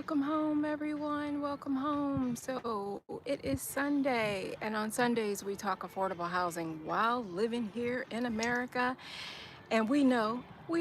Welcome home, everyone. Welcome home. So it is Sunday, and on Sundays, we talk affordable housing while living here in America. And we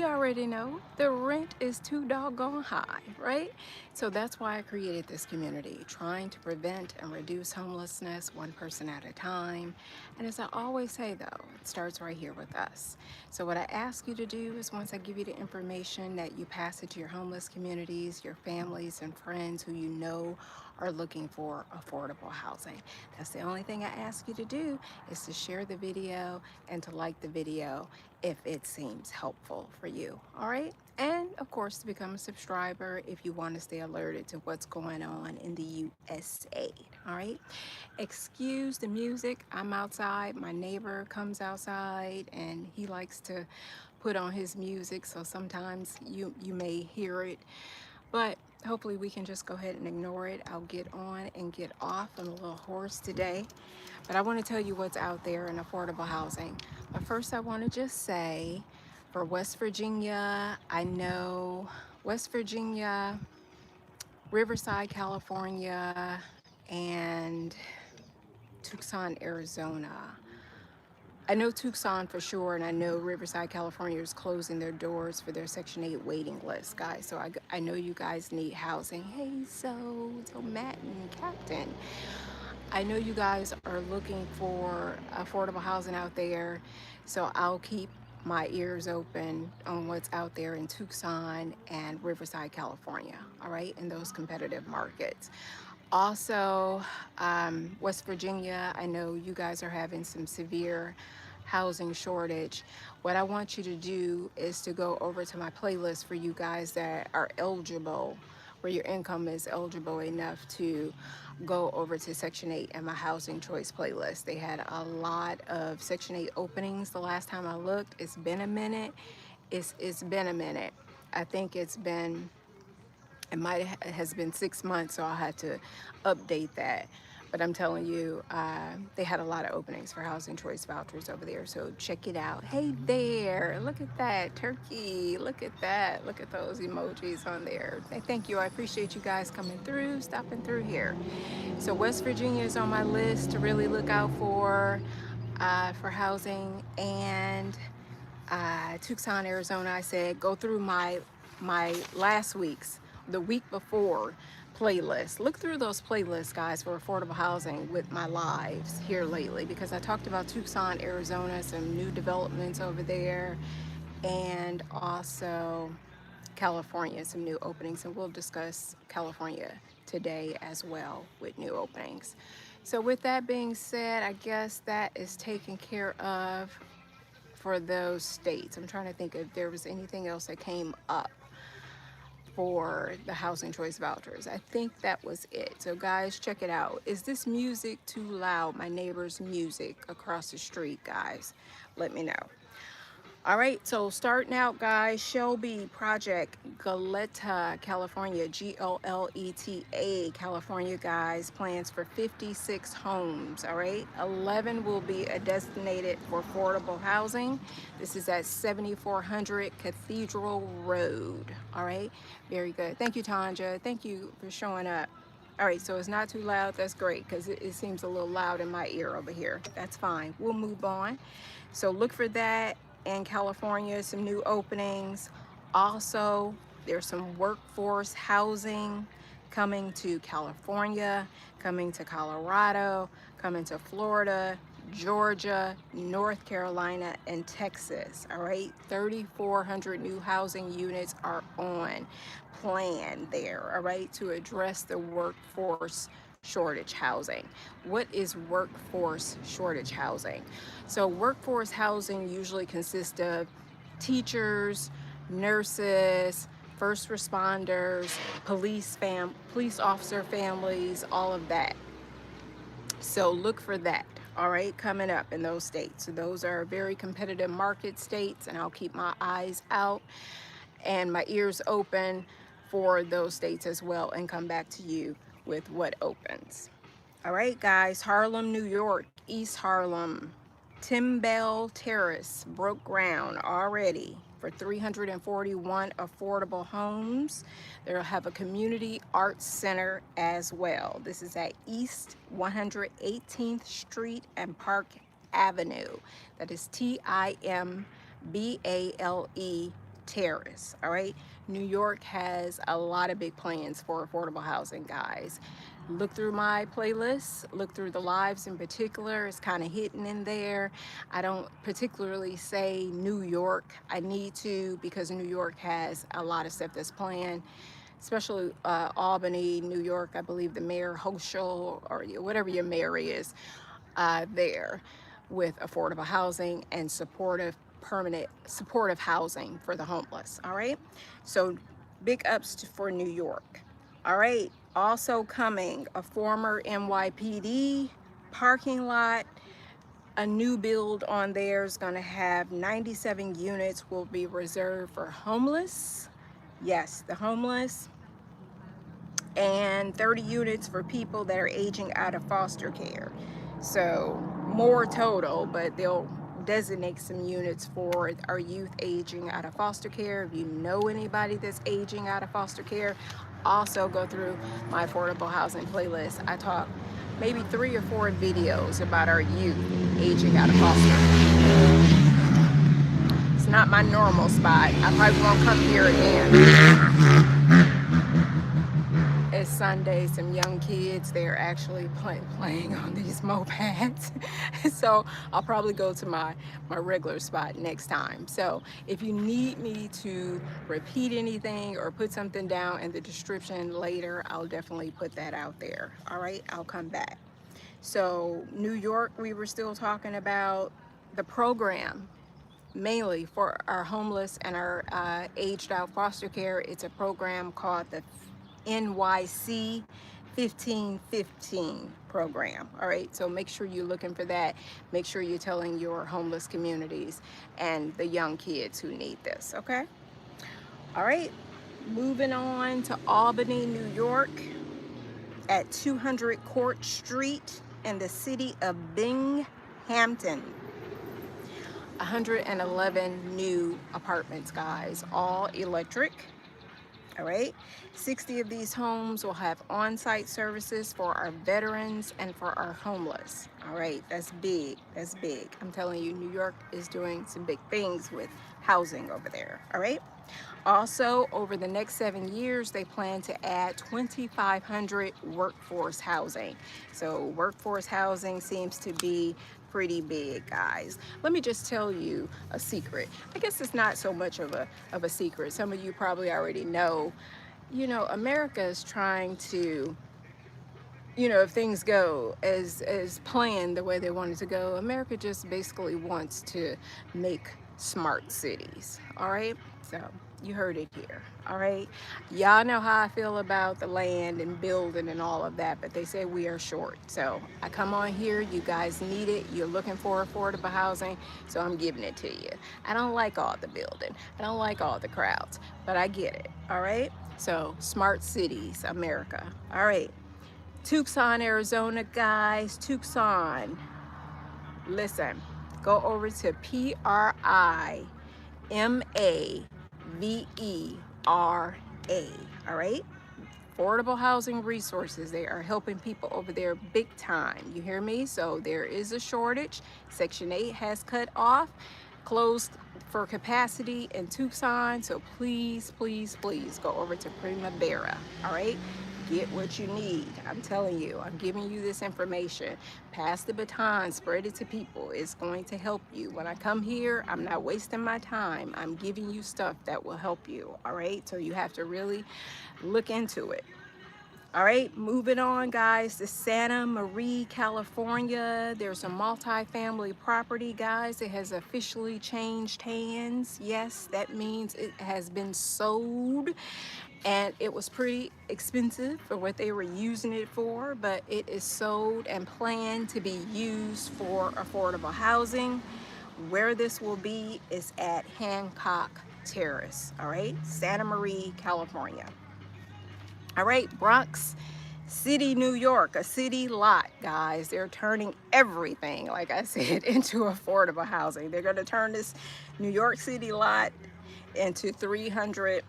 already know, the rent is too doggone high, right? So that's why I created this community, trying to prevent and reduce homelessness one person at a time. And as I always say, though, it starts right here with us. So what I ask you to do is once I give you the information that you pass it to your homeless communities, your families and friends who you know are looking for affordable housing. That's the only thing I ask you to do is to share the video and to like the video if it seems helpful for you. All right. And of course, to become a subscriber if you want to stay alerted to what's going on in the USA. All right. Excuse the music. I'm outside. My neighbor comes outside and he likes to put on his music. So sometimes you may hear it, but hopefully we can just go ahead and ignore it. I'll get on and get off. I'm a little hoarse today, but I want to tell you what's out there in affordable housing. But first, I want to just say for West Virginia, I know West Virginia, Riverside, California, and Tucson, Arizona. I know Tucson for sure, and I know Riverside, California is closing their doors for their Section 8 waiting list, guys. So I know you guys need housing. Hey, so Matt and Captain, I know you guys are looking for affordable housing out there, so I'll keep my ears open on what's out there in Tucson and Riverside, California, all right, in those competitive markets. Also, West Virginia, I know you guys are having some severe housing shortage. What I want you to do is to go over to my playlist for you guys that are eligible, where your income is eligible enough to go over to Section 8 and my housing choice playlist. They had a lot of Section 8 openings the last time I looked. It's been a minute. It's been a minute. I think it might has been 6 months, so I'll have to update that. But I'm telling you, they had a lot of openings for housing choice vouchers over there, so check it out. Hey there, look at that turkey, look at that, look at those emojis on there. Thank you, I appreciate you guys coming through, stopping through here. So West Virginia is on my list to really look out for housing, and Tucson, Arizona. I said go through my last week's, the week before playlist. Look through those playlists, guys, for affordable housing with my lives here lately, because I talked about Tucson, Arizona, some new developments over there, and also California, some new openings, and we'll discuss California today as well with new openings. So with that being said, I guess that is taken care of for those states. I'm trying to think if there was anything else that came up for the housing choice vouchers. I think that was it. So guys, check it out. Is this music too loud? My neighbor's music across the street, guys. Let me know. All right, so starting out, guys, Shelby Project, Goleta, California, Goleta, California, guys, plans for 56 homes, all right? 11 will be designated for affordable housing. This is at 7400 Cathedral Road, all right? Very good. Thank you, Tanja. Thank you for showing up. All right, so it's not too loud. That's great, because it seems a little loud in my ear over here. That's fine. We'll move on. So look for that in California, some new openings. Also, there's some workforce housing coming to California, coming to Colorado, coming to Florida, Georgia, North Carolina, and Texas. All right, 3,400 new housing units are on plan there, all right, to address the workforce shortage housing. What is workforce shortage housing? So workforce housing usually consists of teachers, nurses, first responders, police officer families, all of that. So look for that, all right, coming up in those states. So those are very competitive market states, and I'll keep my eyes out and my ears open for those states as well, and come back to you with what opens. All right, guys, Harlem, New York, East Harlem, Timbell Terrace broke ground already. for 341 affordable homes. They'll have a community arts center as well. This is at East 118th Street and Park Avenue. That is Timbale Terrace. All right. New York has a lot of big plans for affordable housing, guys. Look through my playlists, look through the lives in particular. It's kind of hidden in there. I don't particularly say New York. I need to, because New York has a lot of stuff that's planned, especially Albany, New York. I believe the mayor, Hochul, or whatever your mayor is, there with affordable housing and permanent supportive housing for the homeless. All right, so big ups for New York. All right, also coming, a former NYPD parking lot. A new build on there is going to have 97 units will be reserved for homeless. Yes, the homeless. And 30 units for people that are aging out of foster care. So more total, but they'll designate some units for our youth aging out of foster care. If you know anybody that's aging out of foster care, also go through my affordable housing playlist. I talk maybe 3 or 4 videos about our youth aging out of foster. It's not my normal spot. I probably won't come here again. It's Sunday, some young kids, they're actually playing on these mopeds. So I'll probably go to my regular spot next time. So if you need me to repeat anything or put something down in the description later, I'll definitely put that out there. All right, I'll come back. So New York, we were still talking about the program mainly for our homeless and our aged out foster care. It's a program called the NYC 1515 program. All right, so make sure you're looking for that. Make sure you're telling your homeless communities and the young kids who need this. Okay, all right, moving on to Albany, New York, at 200 Court Street in the city of Binghamton. 111 new apartments, guys, all electric. All right, 60 of these homes will have on-site services for our veterans and for our homeless. All right, that's big. That's big. I'm telling you, New York is doing some big things with housing over there. All right. Also, over the next 7 years, they plan to add 2,500 workforce housing. So workforce housing seems to be pretty big, guys. Let me just tell you a secret. I guess it's not so much of a secret. Some of you probably already know. You know, America is trying to, you know, if things go as planned the way they want it to go, America just basically wants to make smart cities. All right, so you heard it here. All right, y'all know how I feel about the land and building and all of that, but they say we are short. So I come on here, you guys need it, you're looking for affordable housing, so I'm giving it to you. I don't like all the building, I don't like all the crowds, but I get it. All right, so smart cities, America. All right, Tucson, Arizona, guys. Tucson. Listen, go over to PRIMAVERA. All right? Affordable housing resources. They are helping people over there big time. You hear me? So there is a shortage. Section 8 has cut off, closed for capacity in Tucson. So please, please, please go over to Primavera. All right? Get what you need. I'm telling you, I'm giving you this information. Pass the baton, spread it to people. It's going to help you. When I come here, I'm not wasting my time. I'm giving you stuff that will help you. All right, so you have to really look into it. All right, moving on, guys, to Santa Maria, California. There's a multi-family property, guys. It has officially changed hands. Yes, that means it has been sold. And it was pretty expensive for what they were using it for, but it is sold and planned to be used for affordable housing. Where this will be is at Hancock Terrace, all right? Santa Maria, California. All right, Bronx City, New York, a city lot, guys. They're turning everything, like I said, into affordable housing. They're gonna turn this New York City lot into 300,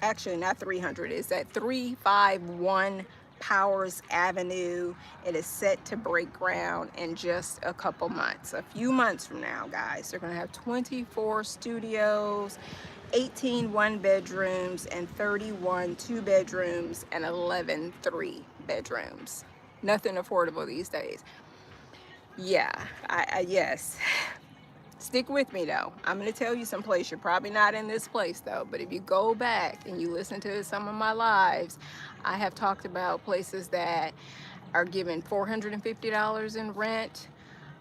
actually not 300, it's at 351 Powers Avenue. It is set to break ground in just a couple months, a few months from now, guys. They're gonna have 24 studios, 18 one bedrooms, and 31 two bedrooms, and 11 three bedrooms. Nothing affordable these days. Yeah, yes. Stick with me though. I'm going to tell you some place. You're probably not in this place though, but if you go back and you listen to some of my lives, I have talked about places that are giving $450 in rent,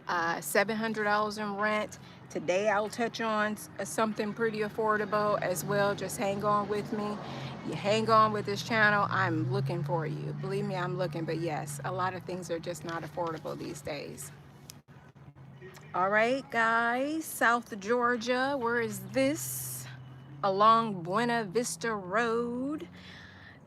$700 in rent. Today I'll touch on something pretty affordable as well. Just hang on with me. You hang on with this channel. I'm looking for you. Believe me, I'm looking. But yes, a lot of things are just not affordable these days. All right, guys, South Georgia, where is this? Along Buena Vista Road.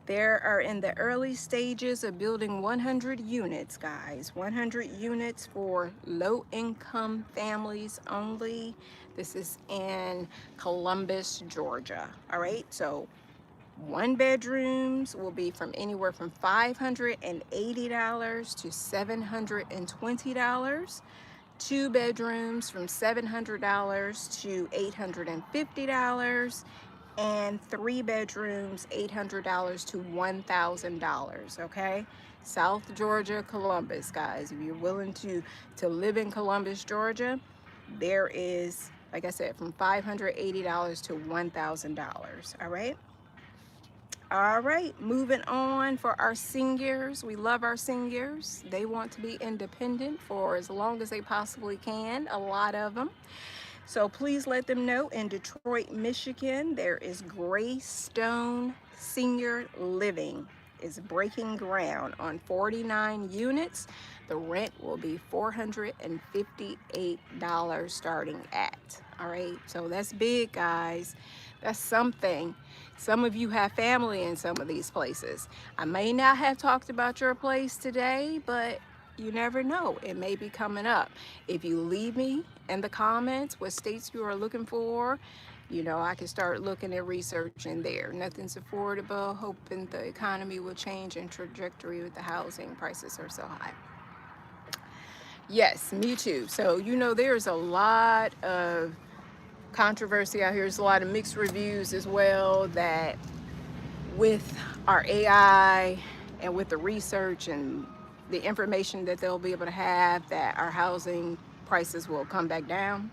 There are in the early stages of building 100 units, guys. 100 units for low-income families only. This is in Columbus, Georgia. All right, so one bedrooms will be from anywhere from $580 to $720. Two bedrooms from $700 to $850, and three bedrooms $800 to $1,000. Okay, South Georgia, Columbus, guys. If you're willing to live in Columbus, Georgia, there is, like I said, from $580 to $1,000. All right. All right, moving on for our seniors. We love our seniors. They want to be independent for as long as they possibly can, a lot of them. So please let them know in Detroit, Michigan, there is Greystone Senior Living is breaking ground on 49 units. The rent will be $458 starting at. All right, so that's big, guys. That's something. Some of you have family in some of these places. I may not have talked about your place today, but you never know. It may be coming up. If you leave me in the comments what states you are looking for, you know, I can start looking at researching there. Nothing's affordable. Hoping the economy will change and trajectory with the housing prices are so high. Yes, me too. So, you know, there's a lot of controversy out here. There's a lot of mixed reviews as well, that with our AI and with the research and the information that they'll be able to have, that our housing prices will come back down.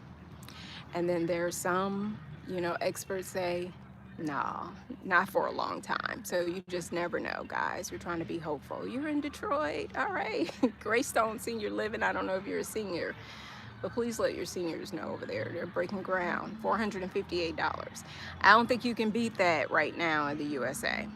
And then there's some, you know, experts say, no, not for a long time. So you just never know, guys. We're trying to be hopeful. You're in Detroit. All right. Greystone Senior Living. I don't know if you're a senior, but please let your seniors know over there. They're breaking ground. $458. I don't think you can beat that right now in the USA.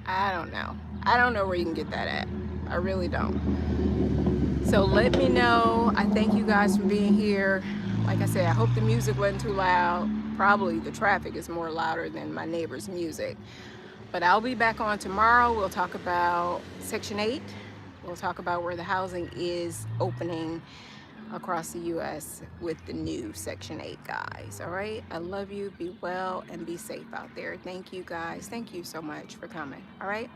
I don't know. I don't know where you can get that at. I really don't. So let me know. I thank you guys for being here. Like I said, I hope the music wasn't too loud. Probably the traffic is more louder than my neighbor's music. But I'll be back on tomorrow. We'll talk about Section 8. We'll talk about where the housing is opening across the U.S. with the new Section 8, guys. All right? I love you. Be well and be safe out there. Thank you, guys. Thank you so much for coming. All right?